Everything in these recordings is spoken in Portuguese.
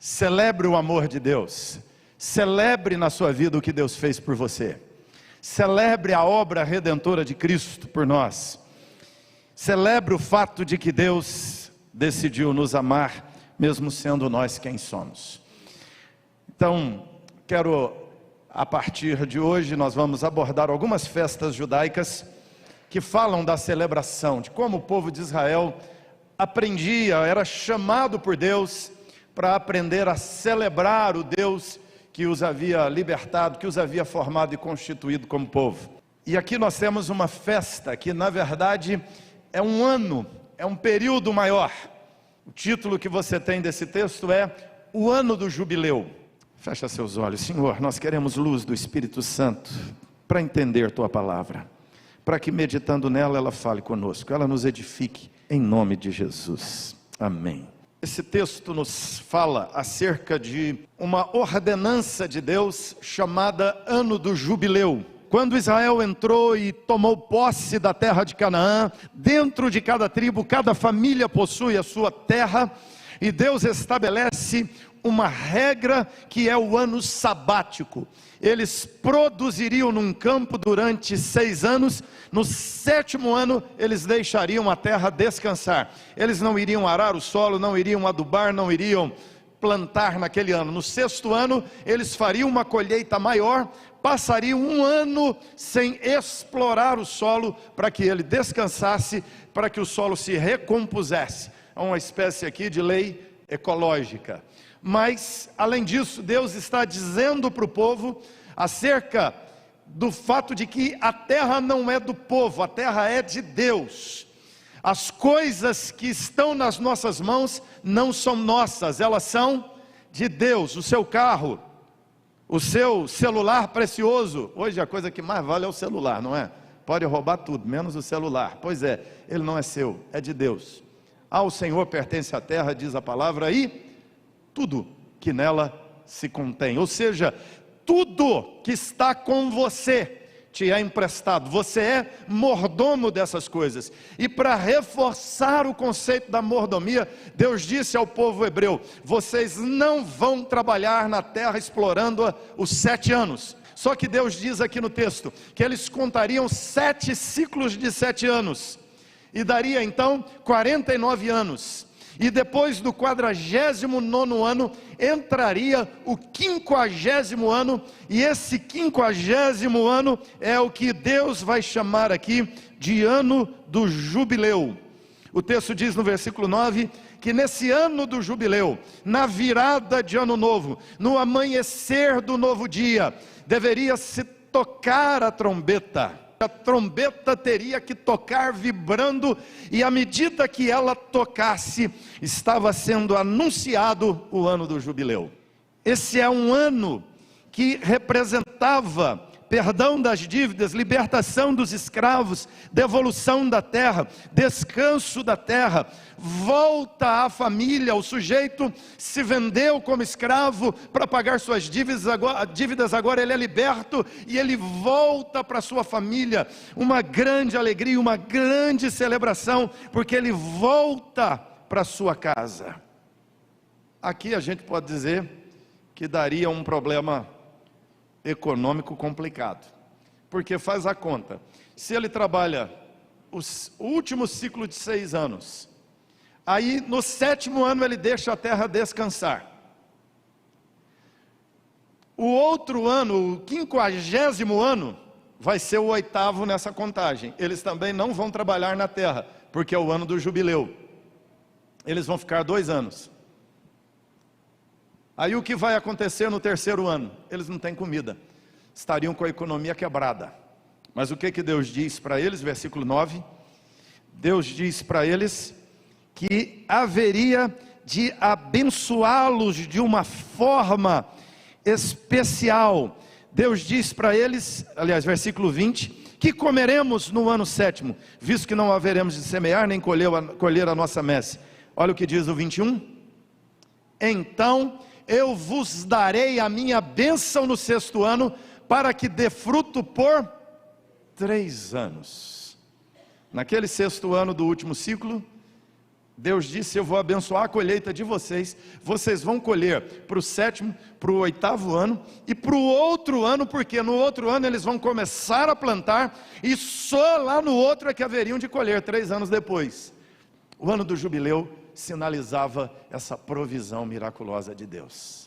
Celebre o amor de Deus. Celebre na sua vida o que Deus fez por você. Celebre a obra redentora de Cristo por nós. Celebre o fato de que Deus decidiu nos amar, mesmo sendo nós quem somos. Então, a partir de hoje, nós vamos abordar algumas festas judaicas que falam da celebração, de como o povo de Israel aprendia, era chamado por Deus para aprender a celebrar o Deus que os havia libertado, que os havia formado e constituído como povo. E aqui nós temos uma festa que na verdade é um ano, é um período maior. O título que você tem desse texto é o ano do jubileu. Fecha seus olhos. Senhor, nós queremos luz do Espírito Santo para entender Tua palavra, para que meditando nela ela fale conosco, ela nos edifique em nome de Jesus. Amém. Esse texto nos fala acerca de uma ordenança de Deus chamada Ano do Jubileu. Quando Israel entrou e tomou posse da terra de Canaã, dentro de cada tribo, cada família possui a sua terra, e Deus estabelece uma regra que é o ano sabático. Eles produziriam num campo durante 6 anos, no 7º ano eles deixariam a terra descansar. Eles não iriam arar o solo, não iriam adubar, não iriam plantar naquele ano. No 6º ano eles fariam uma colheita maior, passariam 1 ano sem explorar o solo para que ele descansasse, para que o solo se recompusesse. É uma espécie aqui de lei ecológica. Mas, além disso, Deus está dizendo para o povo acerca do fato de que a terra não é do povo, a terra é de Deus. As coisas que estão nas nossas mãos não são nossas, elas são de Deus. O seu carro, o seu celular precioso, hoje a coisa que mais vale é o celular, não é? Pode roubar tudo, menos o celular. Pois é, ele não é seu, é de Deus. Ao Senhor pertence a terra, diz a palavra, e tudo que nela se contém, ou seja, tudo que está com você te é emprestado, você é mordomo dessas coisas. E para reforçar o conceito da mordomia, Deus disse ao povo hebreu: vocês não vão trabalhar na terra explorando-a os 7 anos. Só que Deus diz aqui no texto que eles contariam 7 ciclos de 7 anos, e daria então 49 anos. E depois do 49º ano, entraria o 50º ano, e esse 50º ano é o que Deus vai chamar aqui de ano do jubileu. O texto diz no versículo 9, que nesse ano do jubileu, na virada de ano novo, no amanhecer do novo dia, deveria se tocar a trombeta. A trombeta teria que tocar vibrando, e à medida que ela tocasse, estava sendo anunciado o ano do jubileu. Esse é um ano que representava perdão das dívidas, libertação dos escravos, devolução da terra, descanso da terra, volta à família. O sujeito se vendeu como escravo para pagar suas dívidas, agora ele é liberto e ele volta para sua família. Uma grande alegria, uma grande celebração, porque ele volta para sua casa. Aqui a gente pode dizer que daria um problema econômico complicado, porque faz a conta, se ele trabalha o último ciclo de 6 anos, aí no 7º ano ele deixa a terra descansar, o outro ano, o 50º ano, vai ser o 8º nessa contagem. Eles também não vão trabalhar na terra, porque é o ano do jubileu, eles vão ficar 2 anos. Aí o que vai acontecer no 3º ano? Eles não têm comida, estariam com a economia quebrada. Mas o que Deus diz para eles? Versículo 9, Deus diz para eles que haveria de abençoá-los de uma forma especial. Deus diz para eles, aliás, versículo 20, que comeremos no ano 7º, visto que não haveremos de semear nem colher a nossa messe. Olha o que diz o 21, então eu vos darei a minha bênção no 6º ano, para que dê fruto por 3 anos. Naquele 6º ano do último ciclo, Deus disse: eu vou abençoar a colheita de vocês, vocês vão colher para o 7º, para o 8º ano, e para o outro ano, porque no outro ano eles vão começar a plantar, e só lá no outro é que haveriam de colher, 3 anos depois. O ano do jubileu sinalizava essa provisão miraculosa de Deus.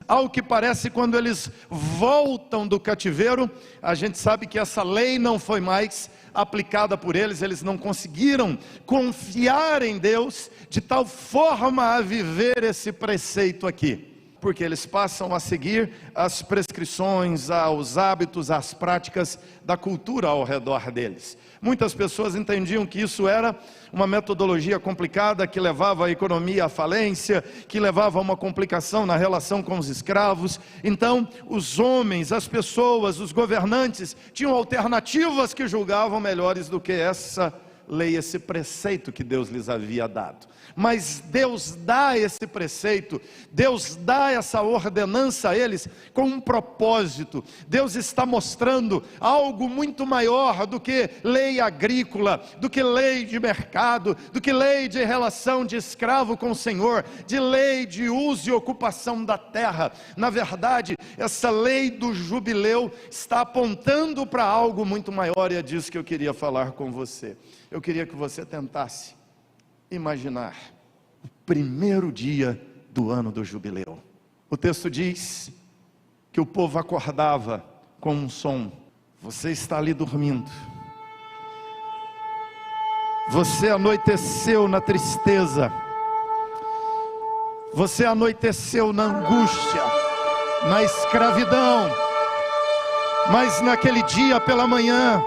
Ao que parece, quando eles voltam do cativeiro, a gente sabe que essa lei não foi mais aplicada por eles, eles não conseguiram confiar em Deus de tal forma a viver esse preceito aqui, porque eles passam a seguir as prescrições, os hábitos, as práticas da cultura ao redor deles. Muitas pessoas entendiam que isso era uma metodologia complicada, que levava a economia à falência, que levava a uma complicação na relação com os escravos. Então, os homens, as pessoas, os governantes, tinham alternativas que julgavam melhores do que essa lei, esse preceito que Deus lhes havia dado. Mas Deus dá esse preceito, Deus dá essa ordenança a eles com um propósito. Deus está mostrando algo muito maior do que lei agrícola, do que lei de mercado, do que lei de relação de escravo com o Senhor, de lei de uso e ocupação da terra. Na verdade, essa lei do jubileu está apontando para algo muito maior, e é disso que eu queria falar com você. Eu queria que você tentasse imaginar o primeiro dia do ano do jubileu. O texto diz que o povo acordava com um som. Você está ali dormindo, você anoiteceu na tristeza, você anoiteceu na angústia, na escravidão, mas naquele dia pela manhã,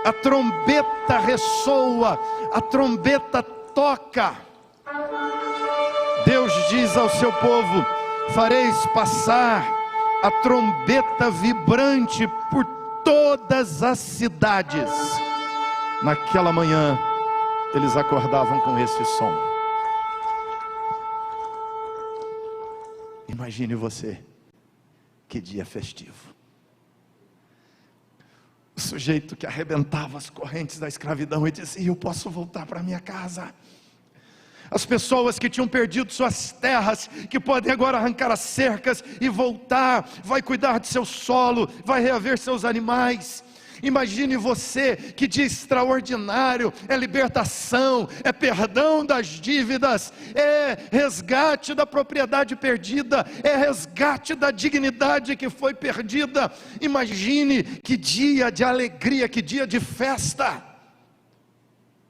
a trombeta ressoa, a trombeta toca. Deus diz ao seu povo: fareis passar a trombeta vibrante por todas as cidades. Naquela manhã, eles acordavam com esse som. Imagine você, que dia festivo. O sujeito que arrebentava as correntes da escravidão e dizia: eu posso voltar para minha casa. As pessoas que tinham perdido suas terras, que podem agora arrancar as cercas e voltar, vai cuidar de seu solo, vai reaver seus animais. Imagine você, que dia extraordinário, é libertação, é perdão das dívidas, é resgate da propriedade perdida, é resgate da dignidade que foi perdida. Imagine que dia de alegria, que dia de festa.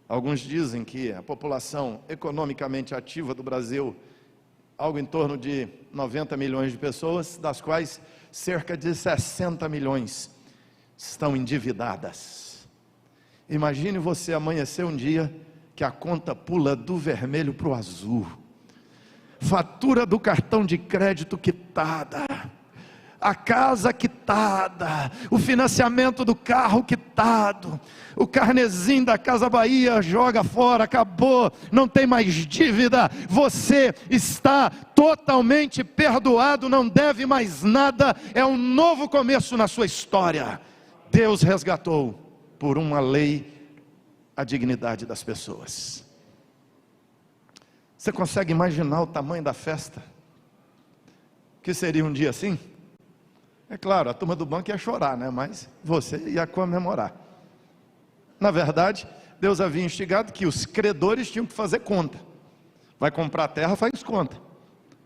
Alguns dizem que a população economicamente ativa do Brasil, algo em torno de 90 milhões de pessoas, das quais cerca de 60 milhões estão endividadas. Imagine você amanhecer um dia que a conta pula do vermelho para o azul, fatura do cartão de crédito quitada, a casa quitada, o financiamento do carro quitado, o carnezinho da Casa Bahia joga fora, acabou, não tem mais dívida, você está totalmente perdoado, não deve mais nada, é um novo começo na sua história. Deus resgatou por uma lei a dignidade das pessoas. Você consegue imaginar o tamanho da festa que seria um dia assim? É claro, a turma do banco ia chorar, né? Mas você ia comemorar. Na verdade, Deus havia instigado que os credores tinham que fazer conta. Vai comprar terra, faz conta,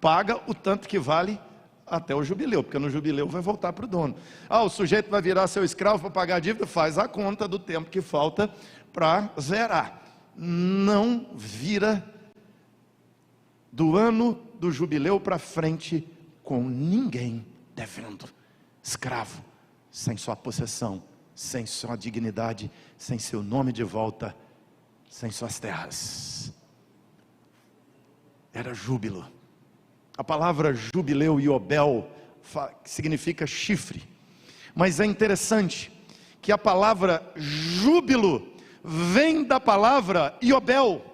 paga o tanto que vale até o jubileu, porque no jubileu vai voltar para o dono. O sujeito vai virar seu escravo para pagar a dívida, faz a conta do tempo que falta para zerar. Não vira do ano do jubileu para frente com ninguém devendo. Escravo, sem sua possessão, sem sua dignidade, sem seu nome de volta, sem suas terras. Era júbilo. A palavra jubileu, Yobel, significa chifre. Mas é interessante que a palavra júbilo vem da palavra Yobel,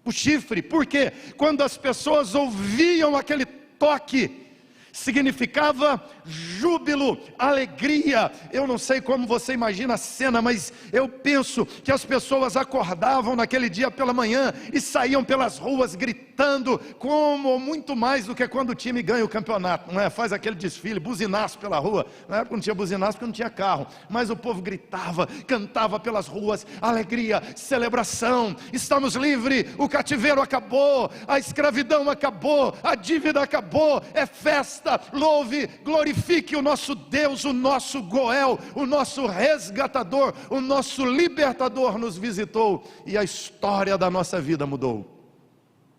o chifre. Por quê? Quando as pessoas ouviam aquele toque, significava júbilo, alegria. Eu não sei como você imagina a cena, mas eu penso que as pessoas acordavam naquele dia pela manhã e saíam pelas ruas gritando, como muito mais do que quando o time ganha o campeonato, não é? Faz aquele desfile, buzinaço pela rua. Na época não tinha buzinaço porque não tinha carro, mas o povo gritava, cantava pelas ruas, alegria, celebração, estamos livres, o cativeiro acabou, a escravidão acabou, a dívida acabou, é festa. Louve, glorifique o nosso Deus, o nosso Goel, o nosso resgatador, o nosso libertador nos visitou e a história da nossa vida mudou.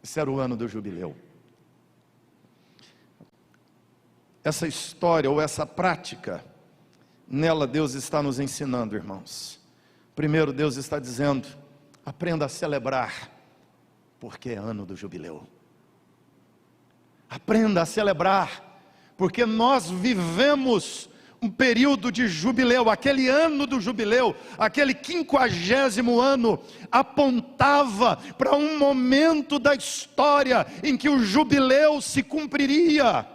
Esse era o ano do jubileu. Essa história ou essa prática, nela Deus está nos ensinando, irmãos. Primeiro, Deus está dizendo: aprenda a celebrar, porque é ano do jubileu. Aprenda a celebrar, porque nós vivemos um período de jubileu. Aquele ano do jubileu, aquele 50º ano, apontava para um momento da história em que o jubileu se cumpriria,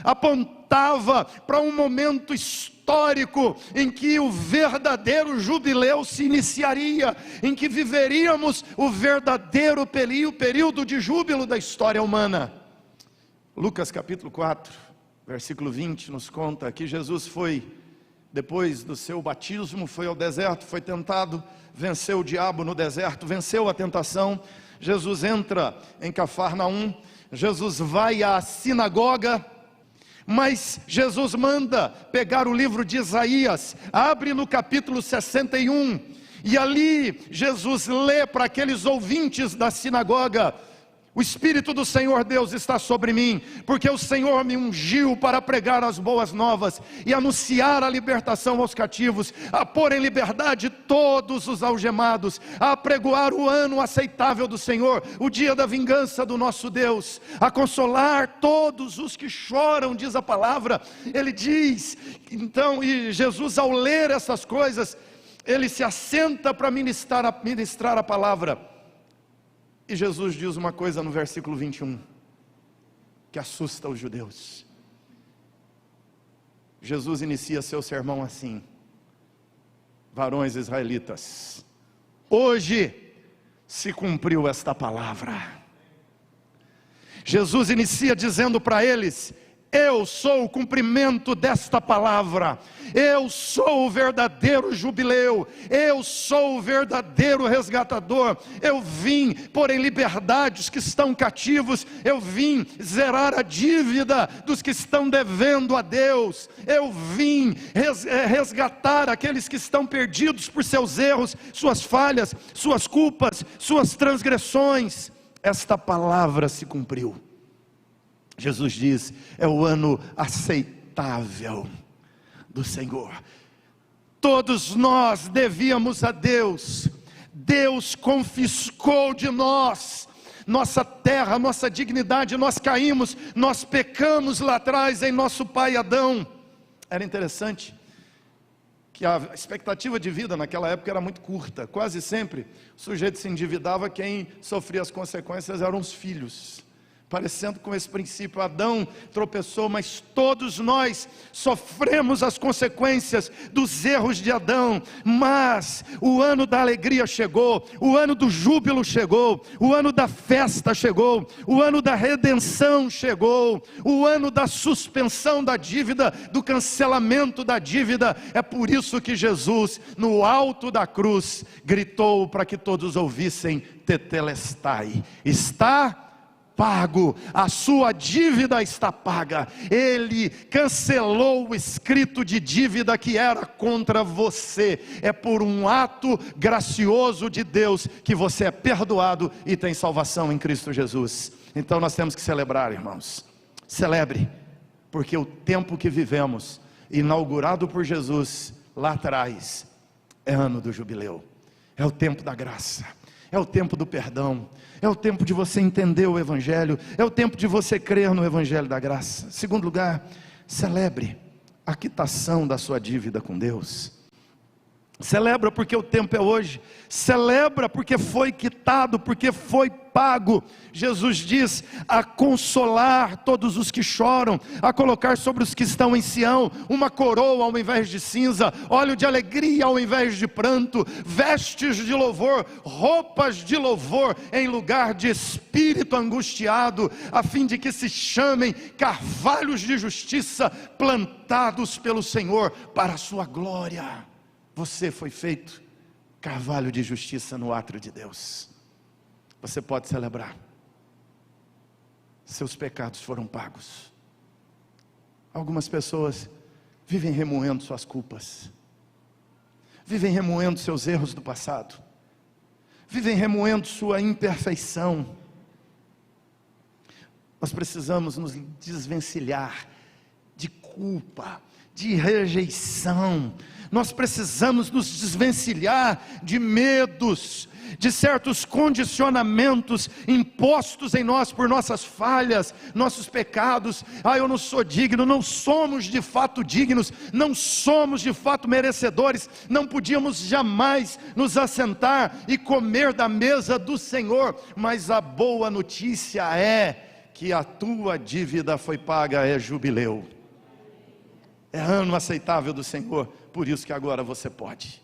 apontava para um momento histórico em que o verdadeiro jubileu se iniciaria, em que viveríamos o verdadeiro período de júbilo da história humana. Lucas capítulo 4, versículo 20 nos conta que Jesus foi, depois do seu batismo, foi ao deserto, foi tentado, venceu o diabo no deserto, venceu a tentação. Jesus entra em Cafarnaum, Jesus vai à sinagoga, mas Jesus manda pegar o livro de Isaías, abre no capítulo 61, e ali Jesus lê para aqueles ouvintes da sinagoga: o Espírito do Senhor Deus está sobre mim, porque o Senhor me ungiu para pregar as boas novas e anunciar a libertação aos cativos, a pôr em liberdade todos os algemados, a apregoar o ano aceitável do Senhor, o dia da vingança do nosso Deus, a consolar todos os que choram, diz a palavra. Ele diz, então, e Jesus, ao ler essas coisas, ele se assenta para ministrar a palavra. E Jesus diz uma coisa no versículo 21, que assusta os judeus. Jesus inicia seu sermão assim: varões israelitas, hoje se cumpriu esta palavra. Jesus inicia dizendo para eles: eu sou o cumprimento desta palavra, eu sou o verdadeiro jubileu, eu sou o verdadeiro resgatador, eu vim pôr em liberdade os que estão cativos, eu vim zerar a dívida dos que estão devendo a Deus, eu vim resgatar aqueles que estão perdidos por seus erros, suas falhas, suas culpas, suas transgressões. Esta palavra se cumpriu. Jesus diz: é o ano aceitável do Senhor. Todos nós devíamos a Deus, Deus confiscou de nós nossa terra, nossa dignidade, nós caímos, nós pecamos lá atrás em nosso pai Adão. Era interessante que a expectativa de vida naquela época era muito curta, quase sempre o sujeito se endividava, quem sofria as consequências eram os filhos. Parecendo com esse princípio, Adão tropeçou, mas todos nós sofremos as consequências dos erros de Adão. Mas o ano da alegria chegou, o ano do júbilo chegou, o ano da festa chegou, o ano da redenção chegou, o ano da suspensão da dívida, do cancelamento da dívida. É por isso que Jesus, no alto da cruz, gritou para que todos ouvissem: tetelestai, está pago, a sua dívida está paga. Ele cancelou o escrito de dívida que era contra você. É por um ato gracioso de Deus que você é perdoado e tem salvação em Cristo Jesus. Então nós temos que celebrar, irmãos. Celebre, porque o tempo que vivemos, inaugurado por Jesus lá atrás, é ano do jubileu, é o tempo da graça, é o tempo do perdão, é o tempo de você entender o Evangelho, é o tempo de você crer no Evangelho da graça. Segundo lugar, celebre a quitação da sua dívida com Deus. Celebra porque o tempo é hoje. Celebra porque foi quitado, porque foi pago. Jesus diz: a consolar todos os que choram, a colocar sobre os que estão em Sião uma coroa ao invés de cinza, óleo de alegria ao invés de pranto, vestes de louvor, roupas de louvor em lugar de espírito angustiado, a fim de que se chamem carvalhos de justiça, plantados pelo Senhor para a sua glória. Você foi feito carvalho de justiça no átrio de Deus. Você pode celebrar. Seus pecados foram pagos. Algumas pessoas vivem remoendo suas culpas, vivem remoendo seus erros do passado, vivem remoendo sua imperfeição. Nós precisamos nos desvencilhar de culpa, de rejeição. Nós precisamos nos desvencilhar de medos, de certos condicionamentos impostos em nós por nossas falhas, nossos pecados. Eu não sou digno. Não somos de fato dignos, não somos de fato merecedores, não podíamos jamais nos assentar e comer da mesa do Senhor. Mas a boa notícia é que a tua dívida foi paga, é jubileu, é ano aceitável do Senhor. Por isso que agora você pode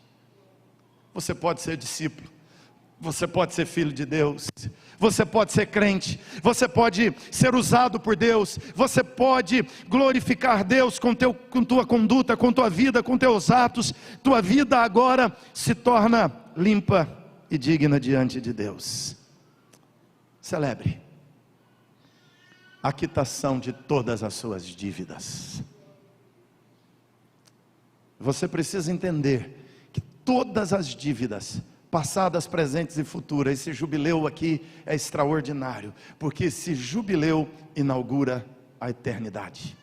ser discípulo, você pode ser filho de Deus, você pode ser crente, você pode ser usado por Deus, você pode glorificar Deus com tua conduta, com tua vida, com teus atos. Tua vida agora se torna limpa e digna diante de Deus. Celebre a quitação de todas as suas dívidas. Você precisa entender que todas as dívidas, passadas, presentes e futuras, esse jubileu aqui é extraordinário, porque esse jubileu inaugura a eternidade.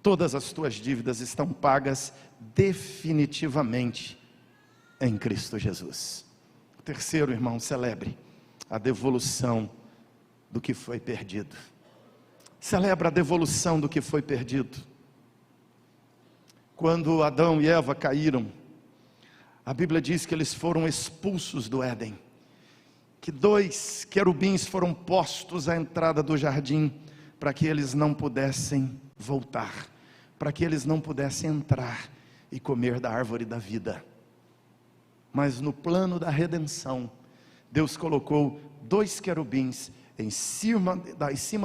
Todas as tuas dívidas estão pagas definitivamente em Cristo Jesus. Terceiro, irmão, celebre a devolução do que foi perdido. Celebra a devolução do que foi perdido. Quando Adão e Eva caíram, a Bíblia diz que eles foram expulsos do Éden, que 2 querubins foram postos à entrada do jardim, para que eles não pudessem voltar, para que eles não pudessem entrar e comer da árvore da vida. Mas no plano da redenção, Deus colocou 2 querubins em cima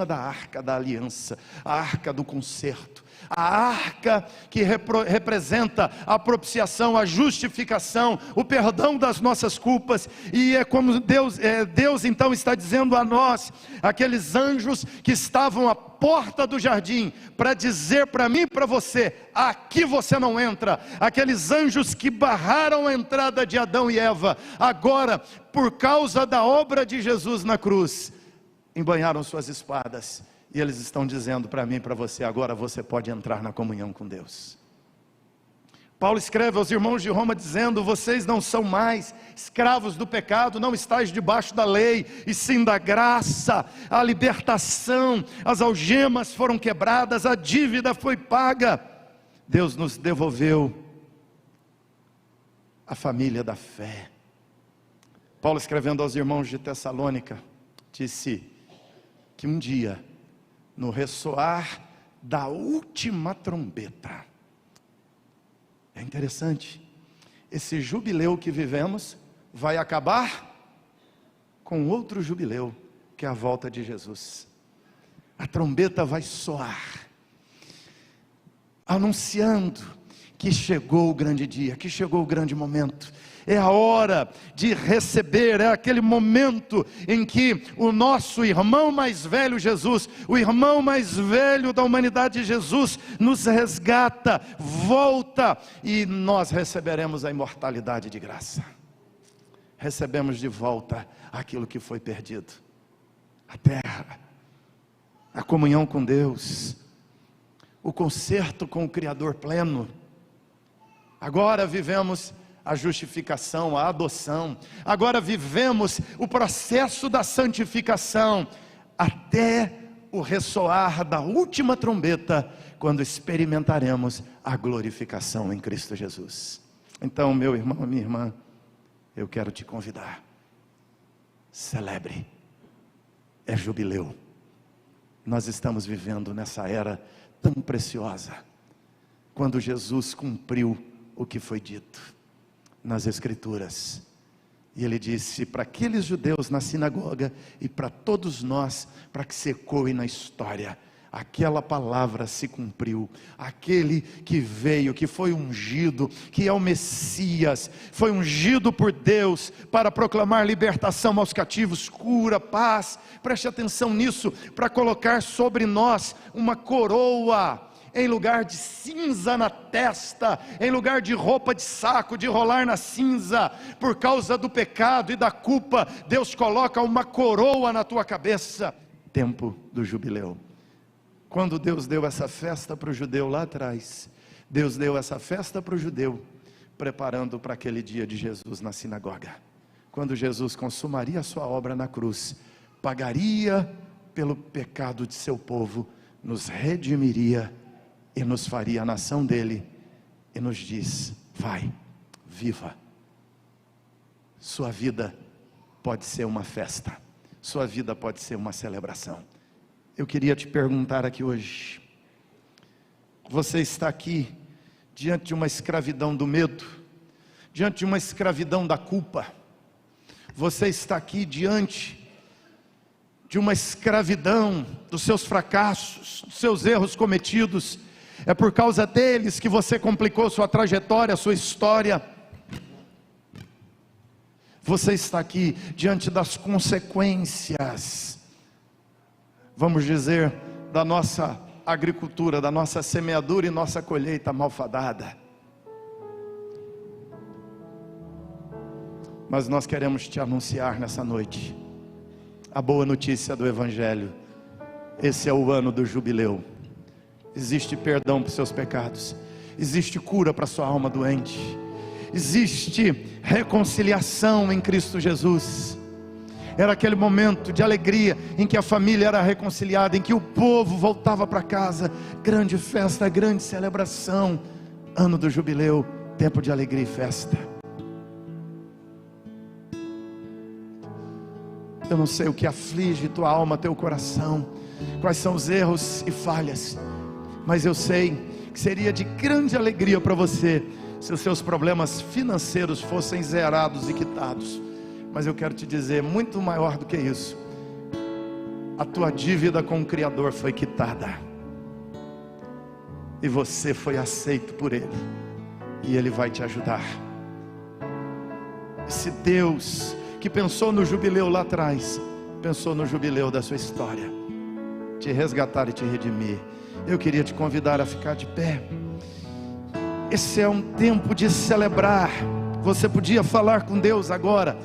da arca da aliança, a arca do concerto, a arca que representa a propiciação, a justificação, o perdão das nossas culpas. E é como Deus então está dizendo a nós, aqueles anjos que estavam à porta do jardim, para dizer para mim e para você: aqui você não entra. Aqueles anjos que barraram a entrada de Adão e Eva, agora, por causa da obra de Jesus na cruz, embanharam suas espadas, e eles estão dizendo para mim e para você: agora você pode entrar na comunhão com Deus. Paulo escreve aos irmãos de Roma dizendo: vocês não são mais escravos do pecado, não estáis debaixo da lei, e sim da graça. A libertação, as algemas foram quebradas, a dívida foi paga. Deus nos devolveu a família da fé. Paulo, escrevendo aos irmãos de Tessalônica, disse que um dia, no ressoar da última trombeta, é interessante, esse jubileu que vivemos vai acabar com outro jubileu, que é a volta de Jesus. A trombeta vai soar, anunciando que chegou o grande dia, que chegou o grande momento. É a hora de receber, é aquele momento em que o nosso irmão mais velho Jesus, o irmão mais velho da humanidade Jesus, nos resgata, volta, e nós receberemos a imortalidade de graça. Recebemos de volta aquilo que foi perdido: a terra, a comunhão com Deus, o concerto com o Criador pleno. Agora vivemos a justificação, a adoção. Agora vivemos o processo da santificação, até o ressoar da última trombeta, quando experimentaremos a glorificação em Cristo Jesus. Então, meu irmão, minha irmã, eu quero te convidar. Celebre. É jubileu. Nós estamos vivendo nessa era tão preciosa, quando Jesus cumpriu o que foi dito nas Escrituras. E ele disse para aqueles judeus na sinagoga e para todos nós, para que se ecoe na história: aquela palavra se cumpriu. Aquele que veio, que foi ungido, que é o Messias, foi ungido por Deus para proclamar libertação aos cativos, cura, paz. Preste atenção nisso, para colocar sobre nós uma coroa, em lugar de cinza na testa, em lugar de roupa de saco, de rolar na cinza, por causa do pecado e da culpa. Deus coloca uma coroa na tua cabeça. Tempo do jubileu. Quando Deus deu essa festa para o judeu lá atrás, Deus deu essa festa para o judeu, preparando para aquele dia de Jesus na sinagoga, quando Jesus consumaria a sua obra na cruz, pagaria pelo pecado de seu povo, nos redimiria e nos faria a nação dele, e nos diz: vai, viva. Sua vida pode ser uma festa, sua vida pode ser uma celebração. Eu queria te perguntar aqui hoje: você está aqui diante de uma escravidão do medo, diante de uma escravidão da culpa? Você está aqui diante de uma escravidão dos seus fracassos, dos seus erros cometidos? É por causa deles que você complicou sua trajetória, sua história. Você está aqui diante das consequências, vamos dizer, da nossa agricultura, da nossa semeadura e nossa colheita malfadada. Mas nós queremos te anunciar nessa noite a boa notícia do Evangelho. Esse é o ano do jubileu. Existe perdão para os seus pecados, existe cura para a sua alma doente, existe reconciliação em Cristo Jesus. Era aquele momento de alegria em que a família era reconciliada, em que o povo voltava para casa. Grande festa, grande celebração. Ano do jubileu, tempo de alegria e festa. Eu não sei o que aflige tua alma, teu coração, quais são os erros e falhas, mas eu sei que seria de grande alegria para você se os seus problemas financeiros fossem zerados e quitados. Mas eu quero te dizer, muito maior do que isso: a tua dívida com o Criador foi quitada, e você foi aceito por Ele, e Ele vai te ajudar. Esse Deus que pensou no jubileu lá atrás, pensou no jubileu da sua história, te resgatar e te redimir. Eu queria te convidar a ficar de pé. Esse é um tempo de celebrar. Você podia falar com Deus agora,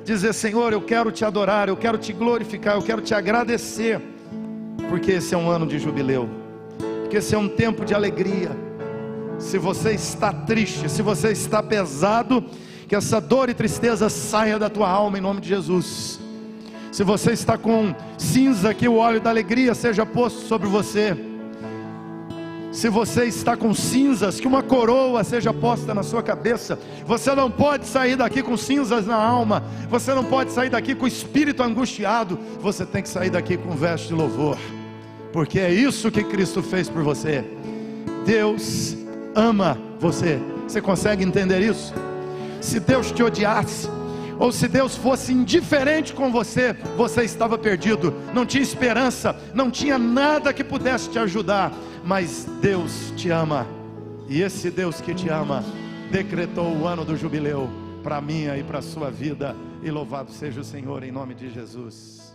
dizer: Senhor, eu quero te adorar, eu quero te glorificar, eu quero te agradecer, porque esse é um ano de jubileu, porque esse é um tempo de alegria. Se você está triste, se você está pesado, que essa dor e tristeza saia da tua alma em nome de Jesus. Se você está com cinza, que o óleo da alegria seja posto sobre você. Se você está com cinzas, que uma coroa seja posta na sua cabeça. Você não pode sair daqui com cinzas na alma, você não pode sair daqui com o espírito angustiado, você tem que sair daqui com veste de louvor, porque é isso que Cristo fez por você. Deus ama você. Você consegue entender isso? Se Deus te odiasse, ou se Deus fosse indiferente com você, você estava perdido, não tinha esperança, não tinha nada que pudesse te ajudar. Mas Deus te ama, e esse Deus que te ama decretou o ano do jubileu para a minha e para a sua vida, e louvado seja o Senhor em nome de Jesus.